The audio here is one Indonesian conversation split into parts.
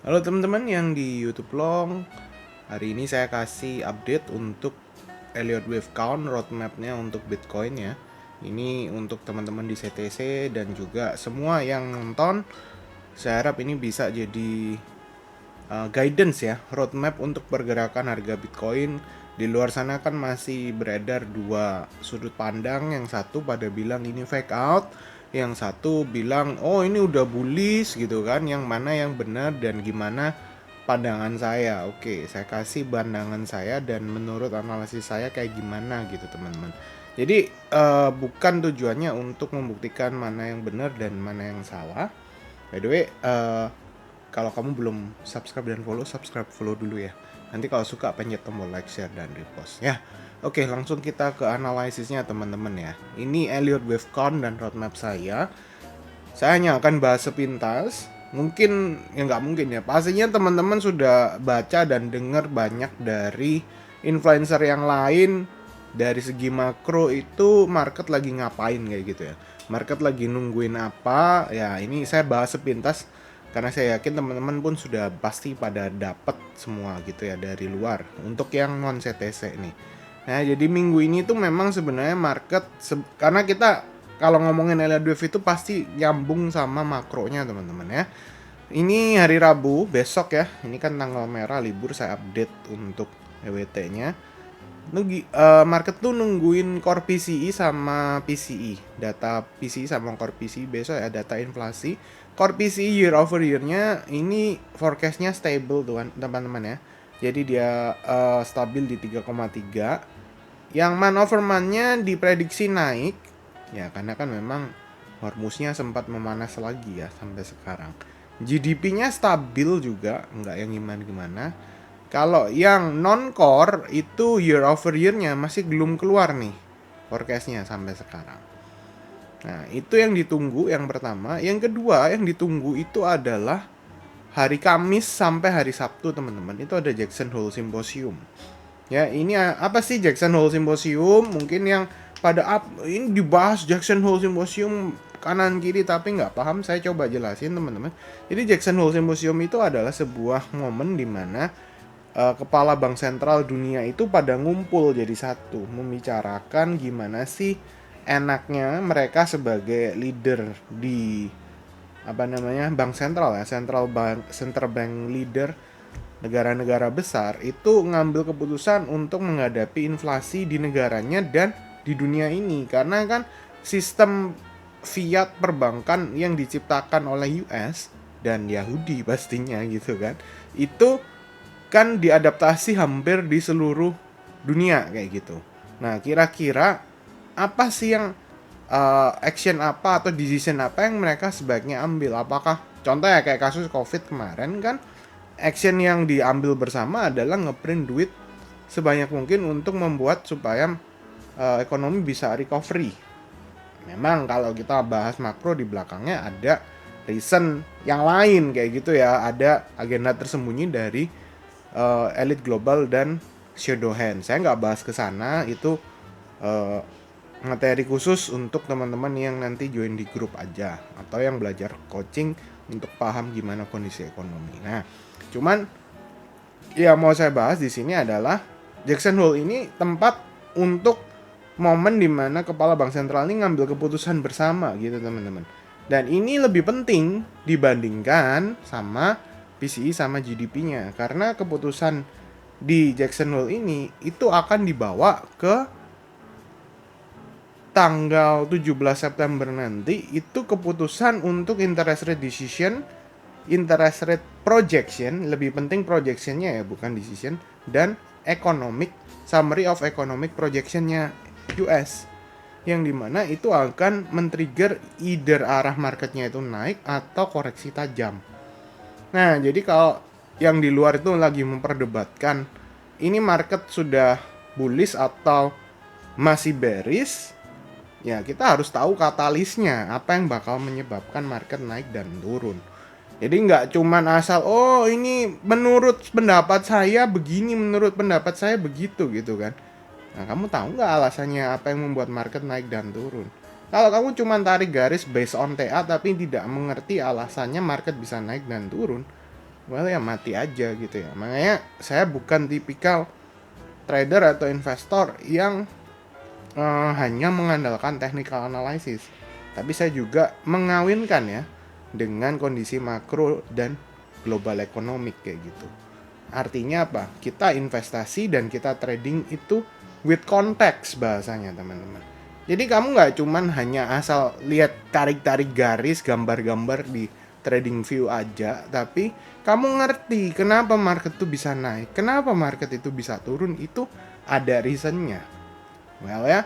Halo teman-teman yang di YouTube Long. Hari ini saya kasih update untuk Elliott Wave Count roadmapnya untuk Bitcoin ya. Ini untuk teman-teman di CTC dan juga semua yang nonton. Saya harap ini bisa jadi guidance ya, roadmap untuk pergerakan harga Bitcoin. Di luar sana kan masih beredar dua sudut pandang, yang satu pada bilang ini fake out, yang satu bilang oh ini udah bullish gitu kan. Yang mana yang benar dan gimana pandangan saya? Oke, saya kasih pandangan saya dan menurut analisis saya kayak gimana gitu teman-teman. Jadi bukan tujuannya untuk membuktikan mana yang benar dan mana yang salah. By the way, kalau kamu belum subscribe dan follow, subscribe follow dulu ya. Nanti kalau suka pencet tombol like, share, dan repost ya. Oke, langsung kita ke analisisnya teman-teman ya. Ini Elliott Wave Count dan roadmap saya. Saya hanya akan bahas sepintas. Mungkin ya nggak mungkin ya. Pastinya teman-teman sudah baca dan dengar banyak dari influencer yang lain. Dari segi makro itu market lagi ngapain kayak gitu ya. Market lagi nungguin apa? Ya ini saya bahas sepintas karena saya yakin teman-teman pun sudah pasti pada dapat semua gitu ya dari luar untuk yang non CTC nih. Nah, jadi minggu ini tuh memang sebenarnya market karena kita kalau ngomongin Elliott Wave itu pasti nyambung sama makronya teman-teman ya. Ini hari Rabu, besok ya. Ini kan tanggal merah libur, saya update untuk EWT-nya. Market tuh nungguin core PCI sama PCI. Data PCI sama core PCI besok ya, data inflasi. Core PCI year over year-nya ini forecast-nya stable tuh kan teman-teman ya. Jadi dia stabil di 3,3. Yang man-over month-nya diprediksi naik. Ya karena kan memang Hormuznya sempat memanas lagi ya sampai sekarang. GDP-nya stabil juga, nggak yang gimana-gimana. Kalau yang non-core itu year over year-nya masih belum keluar nih forecast-nya sampai sekarang. Nah, itu yang ditunggu yang pertama. Yang kedua yang ditunggu itu adalah hari Kamis sampai hari Sabtu teman-teman. Itu ada Jackson Hole Symposium. Ya, ini apa sih Jackson Hole Symposium? Mungkin yang pada ini dibahas Jackson Hole Symposium kanan kiri tapi nggak paham, saya coba jelasin teman-teman. Jadi Jackson Hole Symposium itu adalah sebuah momen di mana kepala bank sentral dunia itu pada ngumpul jadi satu, membicarakan gimana sih enaknya mereka sebagai leader di apa namanya bank sentral ya, central bank leader negara-negara besar itu ngambil keputusan untuk menghadapi inflasi di negaranya dan di dunia ini, karena kan sistem fiat perbankan yang diciptakan oleh US dan Yahudi pastinya gitu kan, itu kan diadaptasi hampir di seluruh dunia kayak gitu. Nah, kira-kira apa sih yang action apa atau decision apa yang mereka sebaiknya ambil? Apakah contoh ya kayak kasus COVID kemarin kan, action yang diambil bersama adalah ngeprint duit sebanyak mungkin untuk membuat supaya ekonomi bisa recovery. Memang kalau kita bahas makro di belakangnya ada reason yang lain kayak gitu ya, ada agenda tersembunyi dari elit global dan shadow hand. Saya nggak bahas ke sana, itu uh, materi khusus untuk teman-teman yang nanti join di grup aja atau yang belajar coaching untuk paham gimana kondisi ekonomi. Nah, cuman ya mau saya bahas di sini adalah Jackson Hole ini tempat untuk momen dimana kepala bank sentral ini ngambil keputusan bersama gitu teman-teman. Dan ini lebih penting dibandingkan sama PCI sama GDP-nya, karena keputusan di Jackson Hole ini itu akan dibawa ke tanggal 17 September nanti. Itu keputusan untuk interest rate decision, interest rate projection, lebih penting projectionnya ya bukan decision, dan economic summary of economic projectionnya US, yang dimana itu akan men-trigger either arah marketnya itu naik atau koreksi tajam. Nah, jadi kalau yang di luar itu lagi memperdebatkan ini market sudah bullish atau masih bearish, ya kita harus tahu katalisnya, apa yang bakal menyebabkan market naik dan turun. Jadi nggak cuman asal oh ini menurut pendapat saya begini, menurut pendapat saya begitu gitu kan. Nah, kamu tahu nggak alasannya apa yang membuat market naik dan turun? Kalau kamu cuma tarik garis based on TA tapi tidak mengerti alasannya market bisa naik dan turun, well ya mati aja gitu ya. Makanya saya bukan tipikal trader atau investor yang hanya mengandalkan technical analysis, tapi saya juga mengawinkan ya dengan kondisi makro dan global economic kayak gitu. Artinya apa? Kita investasi dan kita trading itu with context bahasanya teman-teman. Jadi kamu nggak cuman hanya asal lihat tarik-tarik garis, gambar-gambar di trading view aja, tapi kamu ngerti kenapa market itu bisa naik, kenapa market itu bisa turun, itu ada reasonnya. Well ya,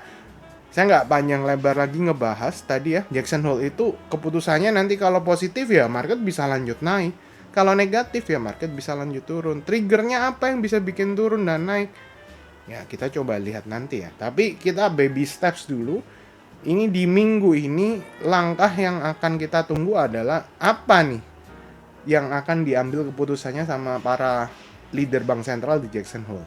saya nggak panjang lebar lagi ngebahas tadi ya, Jackson Hole itu keputusannya nanti kalau positif ya market bisa lanjut naik, kalau negatif ya market bisa lanjut turun. Triggernya apa yang bisa bikin turun dan naik? Ya kita coba lihat nanti ya. Tapi kita baby steps dulu. Ini di minggu ini langkah yang akan kita tunggu adalah apa nih yang akan diambil keputusannya sama para leader bank sentral di Jackson Hole.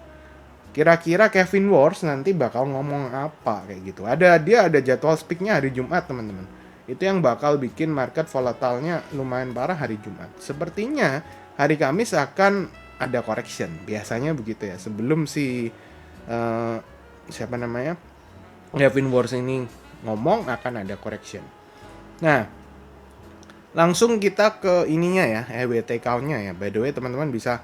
Kira-kira Kevin Wars nanti bakal ngomong apa kayak gitu. Dia ada jadwal speaknya hari Jumat teman-teman. Itu yang bakal bikin market volatilnya lumayan parah hari Jumat. Sepertinya hari Kamis akan ada correction. Biasanya begitu ya. Sebelum si siapa namanya Kevin Wars ini ngomong akan ada correction. Nah, langsung kita ke ininya ya, EWT count-nya ya. By the way teman-teman bisa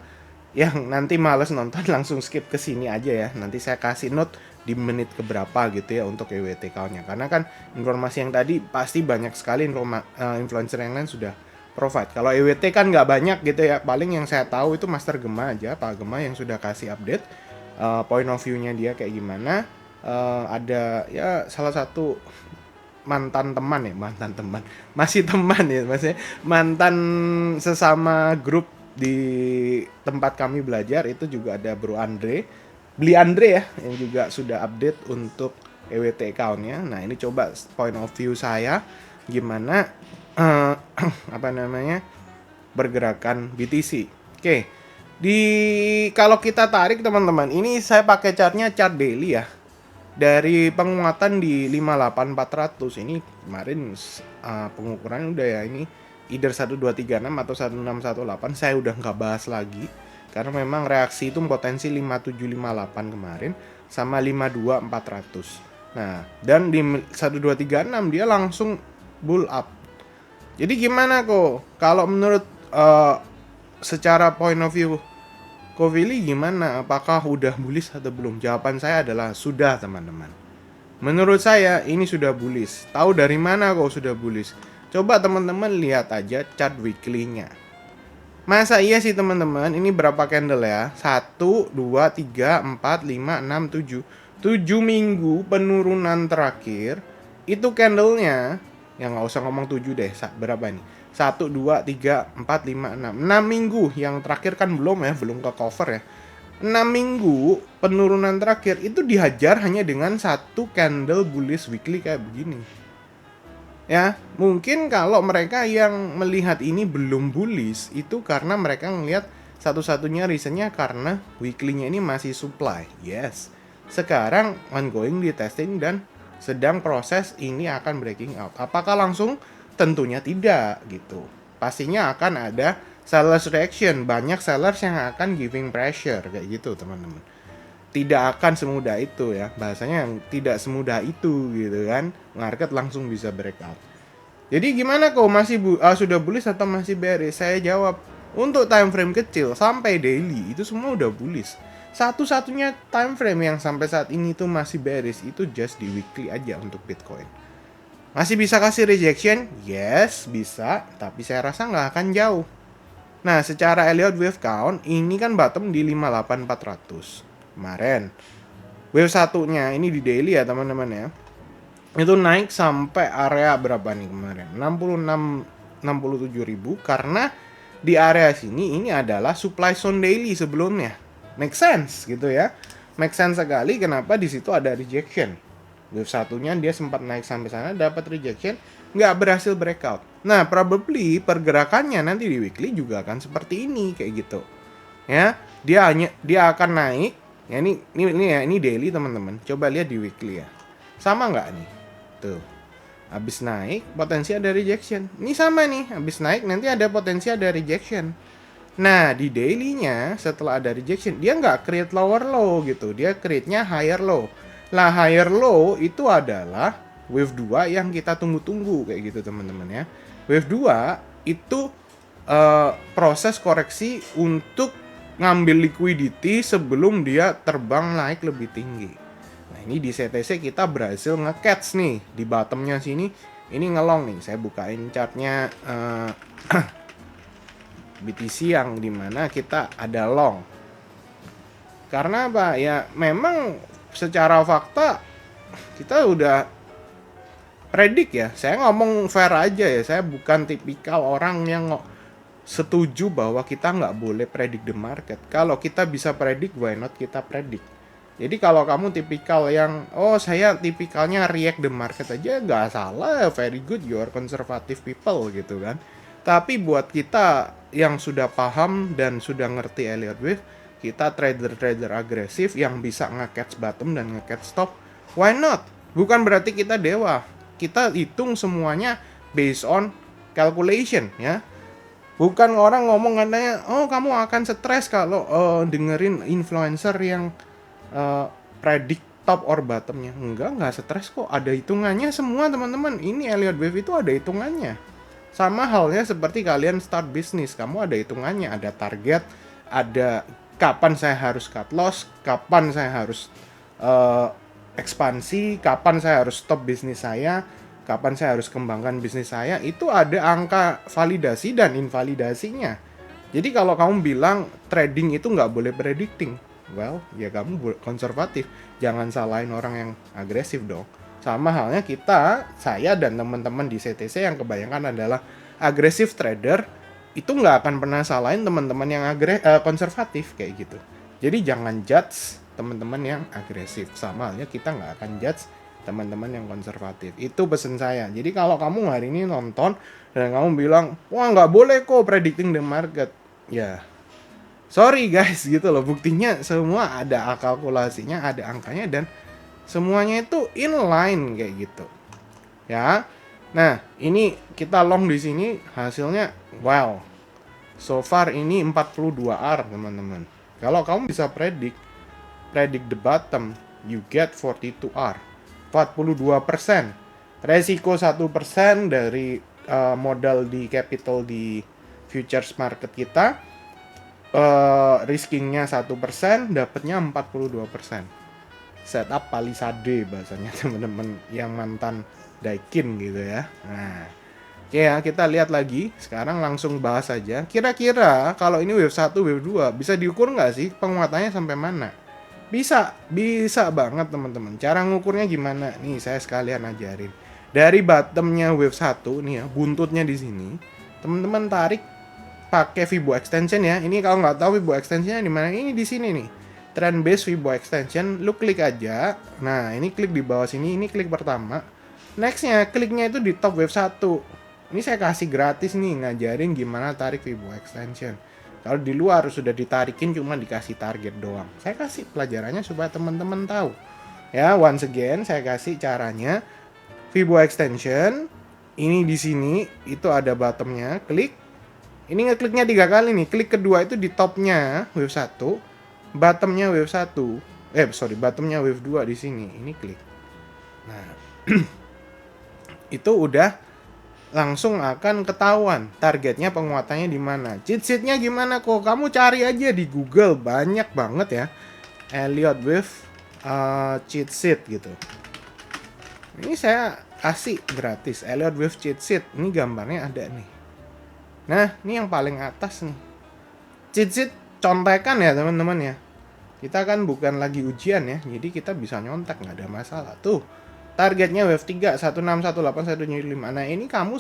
yang nanti males nonton langsung skip ke sini aja ya. Nanti saya kasih note di menit keberapa gitu ya untuk EWT count-nya. Karena kan informasi yang tadi pasti banyak sekali influencer yang lain sudah provide. Kalau EWT kan nggak banyak gitu ya. Paling yang saya tahu itu Master Gema aja, Pak Gema yang sudah kasih update point of view-nya dia kayak gimana. Ada ya salah satu mantan teman masih teman ya, maksudnya mantan sesama grup di tempat kami belajar itu juga ada Bro Beli Andre ya yang juga sudah update untuk EWT account-nya. Nah ini coba point of view saya gimana apa namanya pergerakan BTC. Oke. Kalau kita tarik teman-teman, ini saya pakai chart daily ya. Dari penguatan di 58400 ini kemarin pengukuran udah ya, ini either 1236 atau 1618 saya udah nggak bahas lagi karena memang reaksi itu potensi 5758 kemarin sama 52400. Nah, dan di 1236 dia langsung bull up. Jadi gimana kok? Kalau menurut secara point of view Kovili gimana? Apakah udah bullish atau belum? Jawaban saya adalah sudah teman-teman. Menurut saya ini sudah bullish. Tahu dari mana kok sudah bullish? Coba teman-teman lihat aja chart weekly-nya. Masa iya sih teman-teman? Ini berapa candle ya? 1, 2, 3, 4, 5, 6, 7. 7 minggu penurunan terakhir. Itu candlenya. Ya nggak usah ngomong 7 deh. Berapa nih? 1, 2, 3, 4, 5, 6. 6 minggu. Yang terakhir kan belum ya. Belum ke cover ya. 6 minggu penurunan terakhir itu dihajar hanya dengan satu candle bullish weekly kayak begini. Ya, mungkin kalau mereka yang melihat ini belum bullish itu karena mereka ngelihat satu-satunya reasonnya karena weekly-nya ini masih supply. Yes. Sekarang ongoing di testing dan sedang proses ini akan breaking out. Apakah langsung? Tentunya tidak gitu. Pastinya akan ada sellers reaction. Banyak sellers yang akan giving pressure kayak gitu, teman-teman. Tidak akan semudah itu ya, bahasanya yang tidak semudah itu gitu kan, market langsung bisa breakout. Jadi gimana kok masih sudah bullish atau masih bearish? Saya jawab, untuk time frame kecil sampai daily itu semua udah bullish. Satu-satunya time frame yang sampai saat ini tuh masih bearish itu just di weekly aja untuk Bitcoin. Masih bisa kasih rejection? Yes, bisa, tapi saya rasa nggak akan jauh. Nah, secara Elliott Wave Count ini kan bottom di 58400 kemarin. Wave satunya ini di daily ya teman-teman ya. Itu naik sampai area berapa nih kemarin? 67 ribu karena di area sini ini adalah supply zone daily sebelumnya. Make sense gitu ya. Make sense sekali kenapa di situ ada rejection. Wave satunya dia sempat naik sampai sana dapat rejection, nggak berhasil breakout. Nah, probably pergerakannya nanti di weekly juga akan seperti ini kayak gitu. Ya, dia akan naik. Ya ini daily teman-teman. Coba lihat di weekly ya. Sama nggak nih? Tuh. Habis naik potensi ada rejection. Ini sama nih, habis naik nanti ada potensi ada rejection. Nah, di daily-nya setelah ada rejection, dia nggak create lower low gitu. Dia create-nya higher low. Lah, higher low itu adalah wave 2 yang kita tunggu-tunggu kayak gitu, teman-teman ya. Wave 2 itu proses koreksi untuk ngambil liquidity sebelum dia terbang naik lebih tinggi. Nah, ini di CTC kita berhasil nge-catch nih di bottomnya sini. Ini ngelong nih. Saya bukain chartnya BTC yang dimana kita ada long. Karena apa? Ya memang secara fakta kita udah predik ya. Saya ngomong fair aja ya. Saya bukan tipikal orang yang setuju bahwa kita nggak boleh predik the market. Kalau kita bisa predik, why not kita predik? Jadi kalau kamu tipikal yang, oh saya tipikalnya react the market aja, nggak salah, very good, you are conservative people gitu kan. Tapi buat kita yang sudah paham dan sudah ngerti Elliott Wave, kita trader-trader agresif yang bisa nge-catch bottom dan nge-catch stop, why not? Bukan berarti kita dewa. Kita hitung semuanya based on calculation ya. Bukan orang ngomong katanya, oh kamu akan stres kalau dengerin influencer yang predict top or bottomnya. Enggak stres kok. Ada hitungannya semua teman-teman. Ini Elliott Wave itu ada hitungannya. Sama halnya seperti kalian start bisnis, kamu ada hitungannya, ada target, ada kapan saya harus cut loss, kapan saya harus ekspansi, kapan saya harus stop bisnis saya, kapan saya harus kembangkan bisnis saya, itu ada angka validasi dan invalidasinya. Jadi kalau kamu bilang trading itu nggak boleh predicting, well, ya kamu konservatif, jangan salahin orang yang agresif dong. Sama halnya kita, saya dan teman-teman di CTC yang kebanyakan adalah agresif trader, itu nggak akan pernah salahin teman-teman yang konservatif kayak gitu. Jadi jangan judge teman-teman yang agresif, sama halnya kita nggak akan judge teman-teman yang konservatif. Itu pesan saya. Jadi kalau kamu hari ini nonton dan kamu bilang, wah nggak boleh kok predicting the market, ya sorry guys gitu loh, buktinya semua ada kalkulasinya, ada angkanya, dan semuanya itu inline kayak gitu ya. Nah ini kita long di sini, hasilnya wow, so far ini 42R teman-teman. Kalau kamu bisa predict the bottom, you get 42R, 42%. Resiko 1% dari modal di capital di futures market kita, riskingnya 1%, dapatnya 42%. Setup palisade bahasanya teman-teman yang mantan daikin gitu ya. Nah, oke ya, kita lihat lagi. Sekarang langsung bahas aja. Kira-kira kalau ini wave 1, wave 2 bisa diukur nggak sih penguatannya sampai mana? Bisa banget teman-teman. Cara ngukurnya gimana? Nih saya sekalian ajarin. Dari bottomnya wave 1 nih ya, buntutnya di sini. Teman-teman tarik pakai Fibo extension ya. Ini kalau nggak tahu Fibo extensionnya di mana? Ini di sini nih. Trend base Fibo extension, lu klik aja. Nah, ini klik di bawah sini, ini klik pertama. Nextnya, kliknya itu di top wave 1. Ini saya kasih gratis nih, ngajarin gimana tarik Fibo extension. Kalau di luar sudah ditarikin cuma dikasih target doang. Saya kasih pelajarannya supaya teman-teman tahu. Ya, once again saya kasih caranya. Fibo extension, ini di sini itu ada bottomnya, klik. Ini ngekliknya 3 kali nih. Klik kedua itu di topnya wave 1. Bottomnya wave 1, bottomnya wave 2 di sini. Ini klik. Nah, itu udah langsung akan ketahuan targetnya penguatannya di mana. Cheat sheet-nya gimana kok? Kamu cari aja di Google, banyak banget ya. Elliott Wave cheat sheet gitu. Ini saya kasih gratis Elliott Wave cheat sheet. Ini gambarnya ada nih. Nah, ini yang paling atas nih. Cheat sheet contekan ya teman-teman ya. Kita kan bukan lagi ujian ya, jadi kita bisa nyontek, nggak ada masalah. Tuh, targetnya wave 3, 1618, 175. Nah ini kamu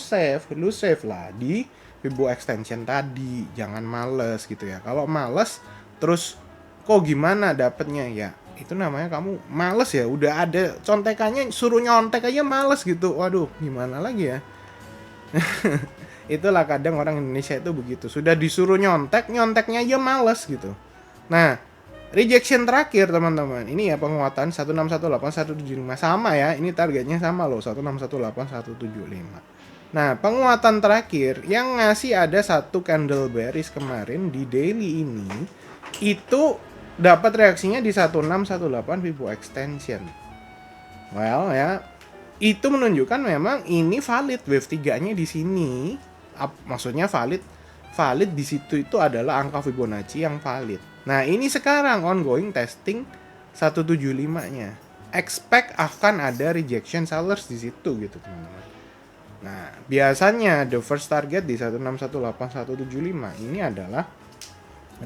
lu save lah di Fibo extension tadi. Jangan males gitu ya. Kalau males, terus kok gimana dapetnya ya? Itu namanya kamu males ya, udah ada contekannya, suruh nyontek aja males gitu. Waduh, gimana lagi ya? Itulah kadang orang Indonesia itu begitu. Sudah disuruh nyonteknya aja males gitu. Nah, rejection terakhir teman-teman. Ini ya penguatan 1618, 175 sama ya. Ini targetnya sama loh, 1618, 175. Nah, penguatan terakhir yang ngasih ada satu candle bearish kemarin di daily ini itu dapat reaksinya di 1618 Fibo extension. Well ya, itu menunjukkan memang ini valid wave 3-nya di sini. Maksudnya valid di situ itu adalah angka Fibonacci yang valid. Nah, ini sekarang ongoing testing 175-nya. Expect akan ada rejection sellers di situ gitu, teman-teman. Nah, biasanya the first target di 1618175 ini adalah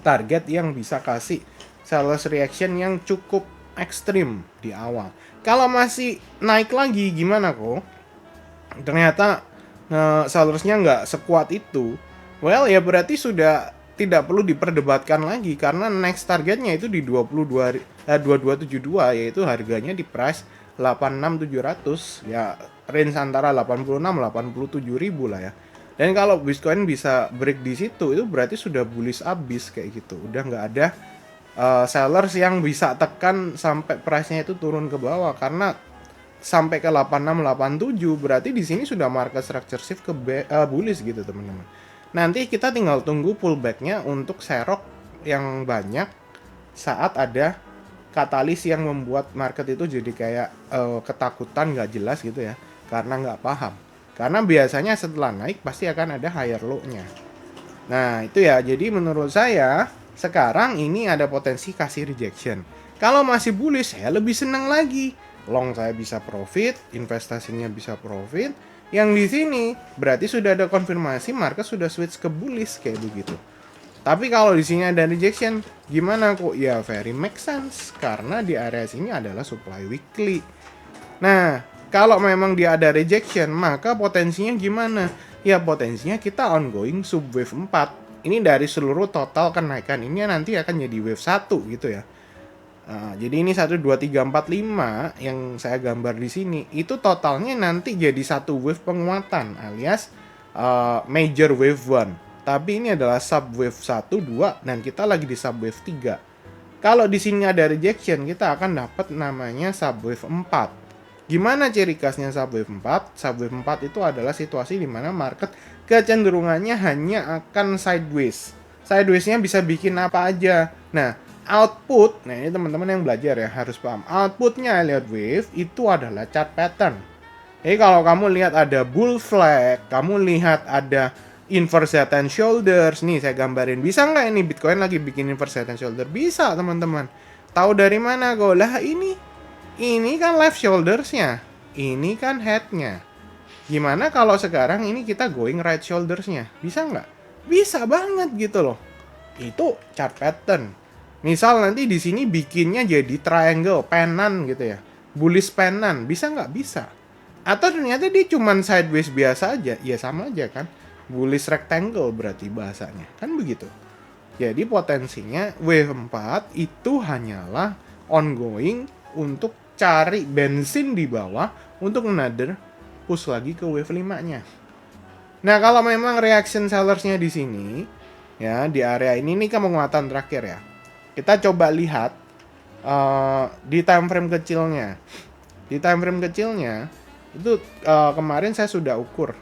target yang bisa kasih sellers reaction yang cukup ekstrim di awal. Kalau masih naik lagi gimana kok? Ternyata sellersnya nggak sekuat itu. Well ya berarti sudah tidak perlu diperdebatkan lagi karena next targetnya itu di 2272 yaitu harganya di price 86700 ya, range antara 86 87 ribu lah ya. Dan kalau Bitcoin bisa break di situ itu berarti sudah bullish abis kayak gitu. Udah nggak ada sellers yang bisa tekan sampai price-nya itu turun ke bawah karena sampai ke 8687 berarti di sini sudah market structure shift ke bullish gitu, teman-teman. Nanti kita tinggal tunggu pullback-nya untuk serok yang banyak saat ada katalis yang membuat market itu jadi kayak ketakutan nggak jelas gitu ya, karena nggak paham. Karena biasanya setelah naik pasti akan ada higher low-nya. Nah itu ya, jadi menurut saya sekarang ini ada potensi kasih rejection. Kalau masih bullish saya lebih senang lagi. Long saya bisa profit, investasinya bisa profit. Yang di sini berarti sudah ada konfirmasi market sudah switch ke bullish kayak begitu. Tapi kalau di sini ada rejection, gimana kok? Ya very make sense karena di area sini adalah supply weekly. Nah, kalau memang dia ada rejection, maka potensinya gimana? Ya potensinya kita ongoing subwave 4. Ini dari seluruh total kenaikan ini nanti akan jadi wave 1 gitu ya. Nah, jadi ini 1 2 3 4 5 yang saya gambar di sini itu totalnya nanti jadi satu wave penguatan alias major wave 1. Tapi ini adalah subwave 1 2 dan kita lagi di subwave 3. Kalau di sini ada rejection, kita akan dapat namanya subwave 4. Gimana ciri khasnya subwave 4? Subwave 4 itu adalah situasi di mana market kecenderungannya hanya akan sideways. Sideways-nya bisa bikin apa aja. Nah, output, nah ini teman-teman yang belajar ya harus paham. Outputnya Elliott Wave itu adalah chart pattern. Jadi kalau kamu lihat ada bull flag, kamu lihat ada inverse head and shoulders. Nih saya gambarin. Bisa nggak ini Bitcoin lagi bikin inverse head and shoulder? Bisa teman-teman. Tahu dari mana kok? Lah ini kan left shouldersnya. Ini kan headnya. Gimana kalau sekarang ini kita going right shouldersnya? Bisa nggak? Bisa banget gitu loh. Itu chart pattern. Misal nanti di sini bikinnya jadi triangle, penan gitu ya. Bullish penan, bisa nggak? Bisa. Atau ternyata dia cuman sideways biasa aja. Ya sama aja kan. Bullish rectangle berarti bahasanya. Kan begitu. Jadi potensinya wave 4 itu hanyalah ongoing untuk cari bensin di bawah untuk another push lagi ke wave 5-nya. Nah, kalau memang reaction sellersnya di sini ya di area ini kan penguatan terakhir ya. Kita coba lihat di time frame kecilnya. Di time frame kecilnya itu kemarin saya sudah ukur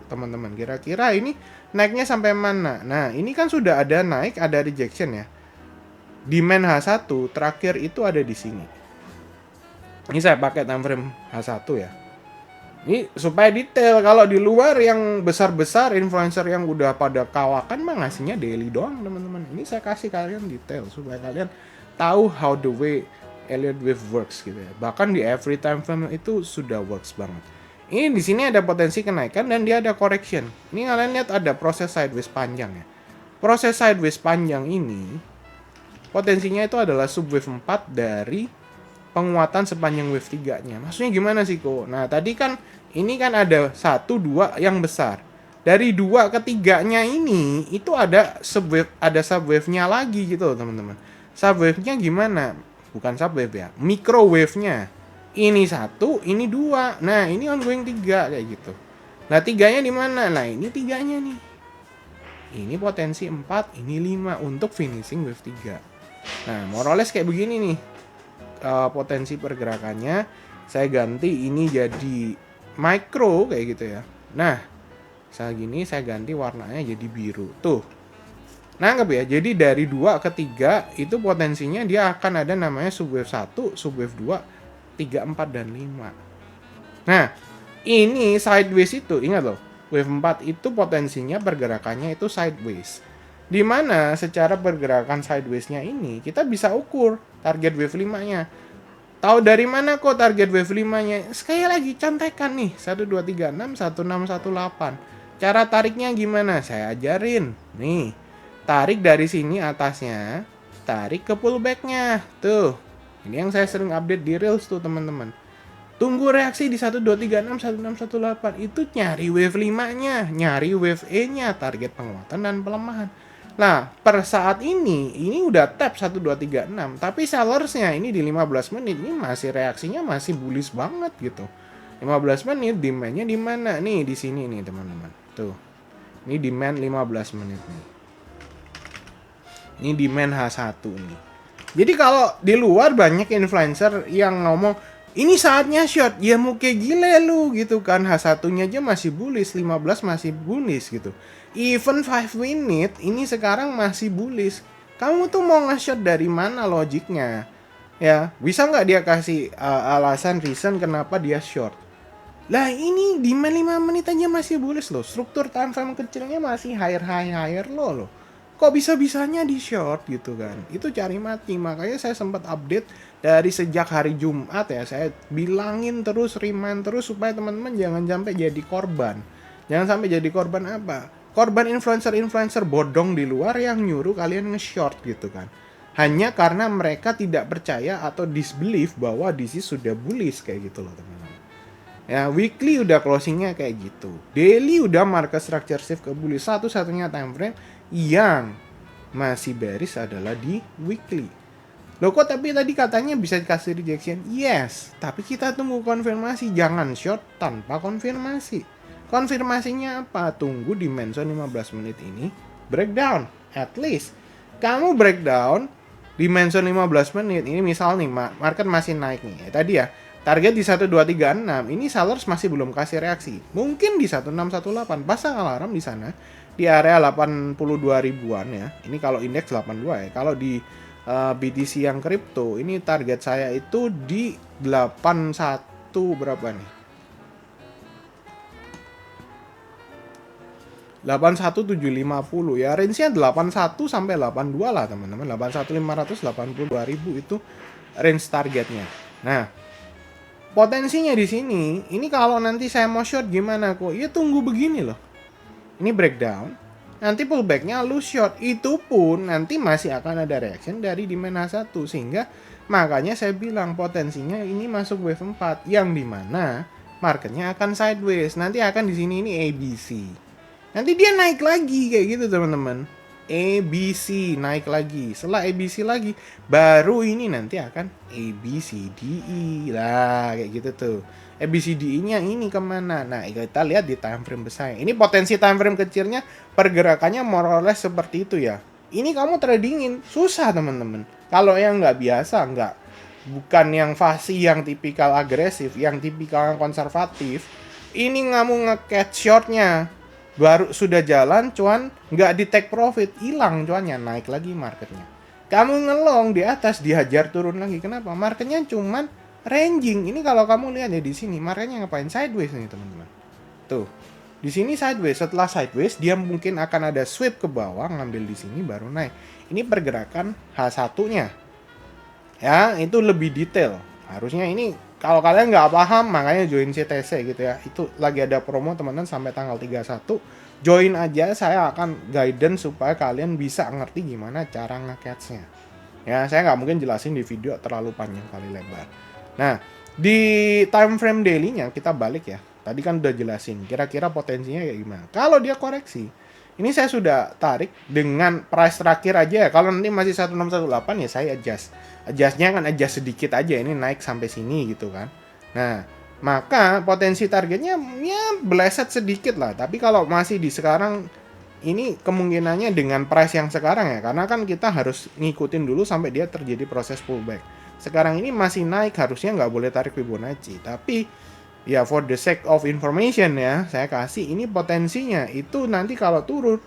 teman-teman kira-kira ini naiknya sampai mana. Nah ini kan sudah ada naik, ada rejection ya. Demand H1 terakhir itu ada di sini. Ini saya pakai time frame H1 ya. Ini supaya detail. Kalau di luar yang besar-besar influencer yang udah pada kawakan mah ngasihnya daily doang teman-teman. Ini saya kasih kalian detail supaya kalian tahu how the way Elliott Wave works gitu ya. Bahkan di every time frame itu sudah works banget. Ini di sini ada potensi kenaikan dan dia ada correction. Ini kalian lihat ada proses sideways panjang ya. Proses sideways panjang ini potensinya itu adalah subwave 4 dari penguatan sepanjang wave 3-nya. Maksudnya gimana sih kok? Nah, tadi kan ini kan ada 1 2 yang besar. Dari 2 ke 3-nya ini itu ada subwave-nya lagi gitu loh, teman-teman. Subwave-nya gimana? Bukan subwave ya, microwave-nya. Ini 1, ini 2. Nah, ini ongoing 3 kayak gitu. Nah, 3-nya di mana? Nah, ini 3-nya nih. Ini potensi 4, ini 5 untuk finishing wave 3. Nah, more or less kayak begini nih. Potensi pergerakannya saya ganti ini jadi micro kayak gitu ya. Nah, Segini saya ganti warnanya jadi biru. Tuh. Nangkep ya? Jadi dari 2 ke 3 itu potensinya dia akan ada namanya subwave 1, subwave 2, 3, 4, dan 5. Nah, ini sideways itu, ingat loh, wave 4 itu potensinya pergerakannya itu sideways. Dimana secara pergerakan sideways-nya ini, kita bisa ukur target wave 5-nya. Tahu dari mana kok target wave 5-nya? Sekali lagi, contekan nih, 1, 2, 3, 6, 1, 6, 1, 8. Cara tariknya gimana? Saya ajarin. Nih, tarik dari sini atasnya, tarik ke pullback-nya. Tuh, ini yang saya sering update di Reels tuh teman-teman. Tunggu reaksi di 1, 2, 3, 6, 1, 6, 1, 8. Itu nyari wave 5-nya, nyari wave E-nya, target penguatan dan pelemahan. Nah, per saat ini udah tap 1, 2, 3, 6. Tapi sellersnya ini di 15 menit, ini masih reaksinya masih bullish banget gitu. 15 menit, demand-nya di mana? Nih, di sini nih teman-teman. Tuh, ini demand 15 menit nih. Ini demand H1 nih. Jadi kalau di luar banyak influencer yang ngomong, ini saatnya short, ya mau kayak gile lu gitu kan. H1-nya aja masih bullish, 15 masih bullish gitu. Even 5 minute ini sekarang masih bullish. Kamu tuh mau nge-short dari mana logiknya? Ya, bisa nggak dia kasih alasan reason kenapa dia short? Lah ini demand 5 menit aja masih bullish loh. Struktur time frame kecilnya masih higher loh. Kok bisa-bisanya di short gitu kan? Itu cari mati. Makanya saya sempat update dari sejak hari Jumat ya. Saya bilangin terus, remind terus supaya teman-teman jangan sampai jadi korban. Jangan sampai jadi korban apa? Korban influencer-influencer bodong di luar yang nyuruh kalian nge-short gitu kan. Hanya karena mereka tidak percaya atau disbelief bahwa this sudah bullish kayak gitu loh teman-teman. Ya, weekly udah closingnya kayak gitu. Daily udah market structure shift ke bullish. Satu-satunya time frame yang masih bearish adalah di weekly. Loh kok tapi tadi katanya bisa dikasih rejection? Yes, tapi kita tunggu konfirmasi. Jangan short tanpa konfirmasi. Konfirmasinya apa? Tunggu dimension 15 menit ini breakdown. At least kamu breakdown dimension 15 menit. Ini misal nih market masih naik nih. Tadi ya, target di 1, 2, 3, 6. Ini sellers masih belum kasih reaksi. Mungkin di 1, 6, 1, 8. Pasang alarm di sana di area 82 ribuan ya. Ini kalau indeks 82 ya. Kalau di BTC yang kripto, ini target saya itu di 81 berapa nih? 81750 ya. Range-nya 81 sampai 82 lah teman-teman. 81500 82.000 itu range targetnya. Nah, potensinya di sini, ini kalau nanti saya mau short gimana kok? Ya tunggu begini loh. Ini breakdown, nanti pullback-nya lu short. Itu pun nanti masih akan ada reaction dari demand H1. Sehingga makanya saya bilang potensinya ini masuk wave 4. Yang dimana marketnya akan sideways. Nanti akan di sini ini ABC. Nanti dia naik lagi kayak gitu teman-teman. ABC naik lagi. Setelah ABC lagi, baru ini nanti akan ABCDE lah kayak gitu tuh. ABCDE-nya ini kemana? Nah, kita lihat di time frame besar. Ini potensi time frame kecilnya pergerakannya more or less seperti itu ya. Ini kamu tradingin susah teman-teman. Kalau yang nggak biasa, bukan yang fasih, yang tipikal agresif, yang tipikal konservatif, ini kamu nge-catch shortnya. Baru sudah jalan, cuan nggak di take profit, hilang cuannya, naik lagi marketnya. Kamu ngelong di atas, dihajar turun lagi. Kenapa? Marketnya cuman ranging. Ini kalau kamu lihat ya di sini, marketnya ngapain? Sideways nih teman-teman. Tuh, di sini sideways. Setelah sideways, dia mungkin akan ada sweep ke bawah, ngambil di sini baru naik. Ini pergerakan H1-nya. Ya, itu lebih detail. Harusnya ini kalau kalian nggak paham, makanya join CTC gitu ya. Itu lagi ada promo teman-teman sampai tanggal 31. Join aja, saya akan guidance supaya kalian bisa ngerti gimana cara nge-catch-nya. Ya, saya nggak mungkin jelasin di video terlalu panjang kali lebar. Nah, di time frame daily-nya kita balik ya. Tadi kan udah jelasin kira-kira potensinya kayak gimana. Kalau dia koreksi, ini saya sudah tarik dengan price terakhir aja ya. Kalau nanti masih 1618 ya saya adjust. Adjustnya kan adjust sedikit aja, ini naik sampai sini gitu kan. Nah, maka potensi targetnya ya bleset sedikit lah. Tapi kalau masih di sekarang, ini kemungkinannya dengan price yang sekarang ya. Karena kan kita harus ngikutin dulu sampai dia terjadi proses pullback. Sekarang ini masih naik, harusnya nggak boleh tarik Fibonacci. Tapi ya for the sake of information ya, saya kasih ini potensinya itu nanti kalau turun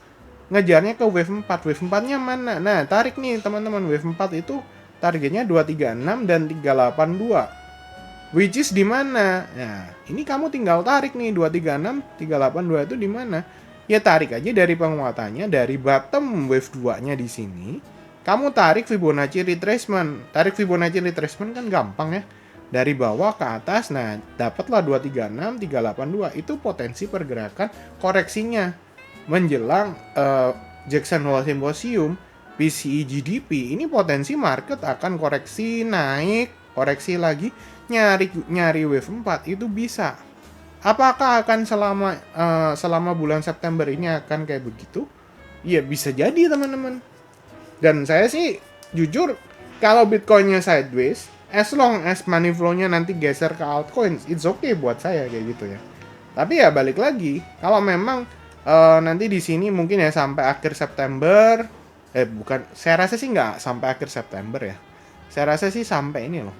ngejarnya ke wave 4. Wave 4-nya mana? Nah, tarik nih teman-teman, wave 4 itu targetnya 236 dan 382. Which is di mana? Nah, ini kamu tinggal tarik nih 236, 382 itu di mana? Ya tarik aja dari penguatannya dari bottom wave 2-nya di sini. Kamu tarik Fibonacci retracement. Tarik Fibonacci retracement kan gampang ya. Dari bawah ke atas, nah dapatlah 236, 382. Itu potensi pergerakan koreksinya menjelang Jackson Hole Symposium PCE GDP. Ini potensi market akan koreksi naik, koreksi lagi, nyari wave 4 itu bisa. Apakah akan selama bulan September ini akan kayak begitu? Ya bisa jadi teman-teman. Dan saya sih jujur kalau Bitcoinnya sideways, as long as money flow-nya nanti geser ke altcoins, it's okay buat saya kayak gitu ya. Tapi ya balik lagi, kalau memang nanti di sini mungkin ya sampai akhir September, bukan, saya rasa sih nggak sampai akhir September ya. Saya rasa sih sampai ini loh,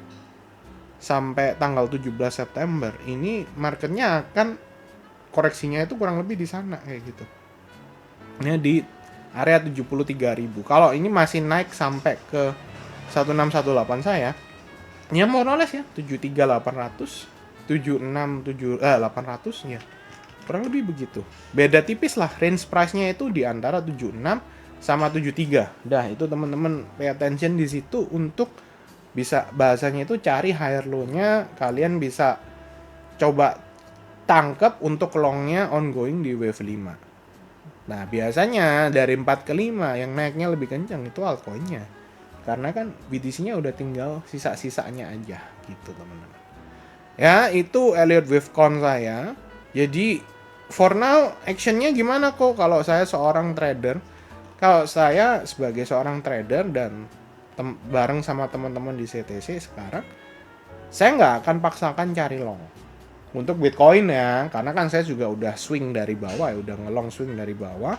sampai tanggal 17 September ini marketnya akan koreksinya itu kurang lebih di sana kayak gitu. Ini di area 73.000. Kalau ini masih naik sampai ke 1618 saya, ya more or less ya 73800, 800 ya. Kurang lebih begitu. Beda tipis lah, range price-nya itu di antara 76 sama 73. Dah, itu teman-teman pay attention di situ untuk bisa bahasanya itu cari higher low-nya, kalian bisa coba tangkap untuk long-nya ongoing di wave 5. Nah, biasanya dari 4 ke 5 yang naiknya lebih kencang itu altcoin-nya. Karena kan BTC-nya udah tinggal sisa-sisanya aja gitu, teman-teman. Ya, itu Elliott Wavecon saya. Jadi for now actionnya gimana kok kalau saya seorang trader? Kalau saya sebagai seorang trader dan bareng sama teman-teman di CTC sekarang, saya nggak akan paksakan cari long untuk Bitcoin ya, karena kan saya juga udah swing dari bawah ya, udah ngelong swing dari bawah.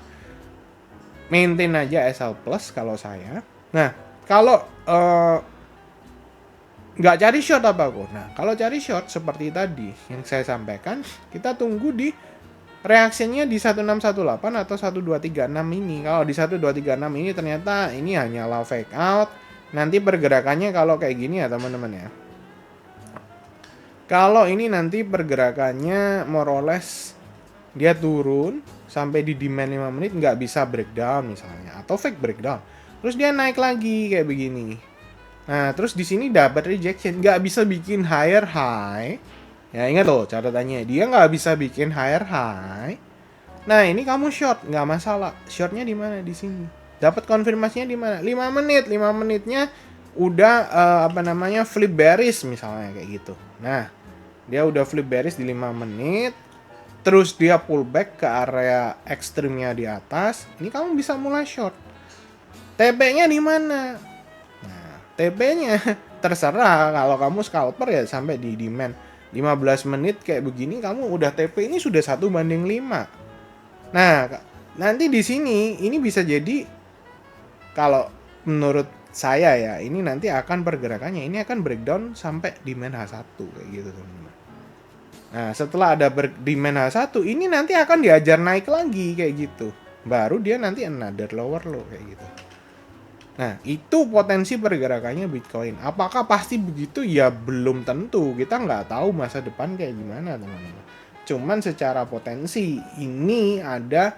Maintain aja SL plus kalau saya. Nah, kalau nggak cari short apa kok? Nah, kalau cari short seperti tadi yang saya sampaikan, kita tunggu di reaksinya di 1618 atau 1236 ini. Kalau di 1236 ini ternyata ini hanyalah fake out. Nanti pergerakannya kalau kayak gini ya teman-teman ya. Kalau ini nanti pergerakannya more or less dia turun sampai di demand 5 menit nggak bisa breakdown misalnya atau fake breakdown. Terus dia naik lagi kayak begini. Nah, terus di sini dapat rejection, nggak bisa bikin higher high. Ya ingat loh catatannya, dia nggak bisa bikin higher high. Nah ini kamu short, nggak masalah. Shortnya di mana? Di sini. Dapat konfirmasinya di mana? 5 menit, 5 menitnya udah flip bearish misalnya kayak gitu. Nah dia udah flip bearish di 5 menit. Terus dia pullback ke area ekstrimnya di atas. Ini kamu bisa mulai short. TP-nya di mana? Nah, TP-nya terserah kalau kamu scalper ya sampai di demand 15 menit kayak begini kamu udah TP ini sudah 1:5. Nah, nanti di sini ini bisa jadi kalau menurut saya ya, ini nanti akan pergerakannya ini akan breakdown sampai demand H1 kayak gitu teman-teman. Nah, setelah ada demand H1 ini nanti akan diajar naik lagi kayak gitu. Baru dia nanti another lower low kayak gitu. Nah, itu potensi pergerakannya Bitcoin. Apakah pasti begitu? Ya belum tentu. Kita nggak tahu masa depan kayak gimana, teman-teman. Cuman secara potensi, ini ada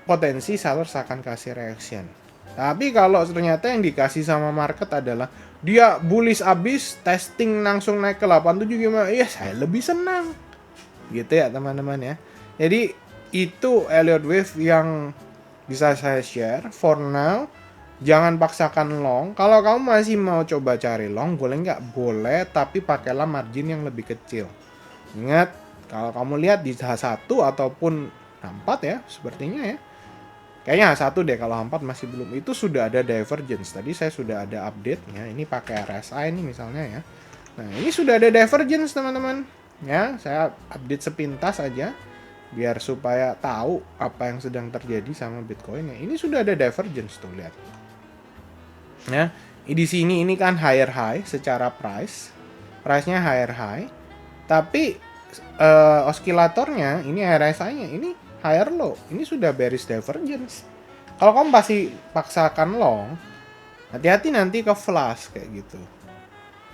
potensi sellers akan kasih reaction. Tapi kalau ternyata yang dikasih sama market adalah dia bullish abis, testing langsung naik ke 87 gimana? Ya saya lebih senang. Gitu ya, teman-teman ya. Jadi, itu Elliott Wave yang bisa saya share. For now, jangan paksakan long. Kalau kamu masih mau coba cari long, boleh nggak? Boleh, tapi pakailah margin yang lebih kecil. Ingat, kalau kamu lihat di H1 ataupun H4 ya, sepertinya ya. Kayaknya H1 deh, kalau H4 masih belum. Itu sudah ada divergence. Tadi saya sudah ada update-nya. Ini pakai RSI ini misalnya ya. Nah, ini sudah ada divergence teman-teman. Ya, saya update sepintas aja biar supaya tahu apa yang sedang terjadi sama Bitcoin-nya. Ini sudah ada divergence tuh, lihat. Ya, di sini ini kan higher high secara price. Price-nya higher high. Tapi Osilatornya ini RSI-nya ini higher low, ini sudah bearish divergence. Kalau kamu pasti paksakan long, hati-hati nanti ke flash kayak gitu.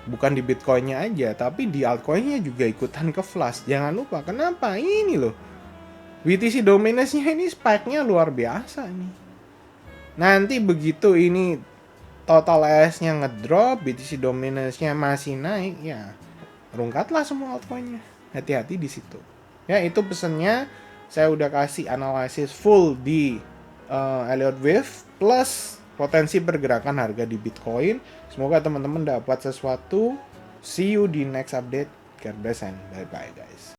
Bukan di Bitcoin-nya aja, tapi di altcoin-nya juga ikutan ke flash. Jangan lupa, kenapa? Ini loh, BTC Dominance-nya ini spike-nya luar biasa nih. Nanti begitu ini total AS-nya ngedrop, BTC Dominance-nya masih naik, ya rungkatlah semua altcoin-nya. Hati-hati di situ. Ya, itu pesennya. Saya udah kasih analisis full di Elliott Wave plus potensi pergerakan harga di Bitcoin. Semoga teman-teman dapat sesuatu. See you di next update. God bless and bye-bye guys.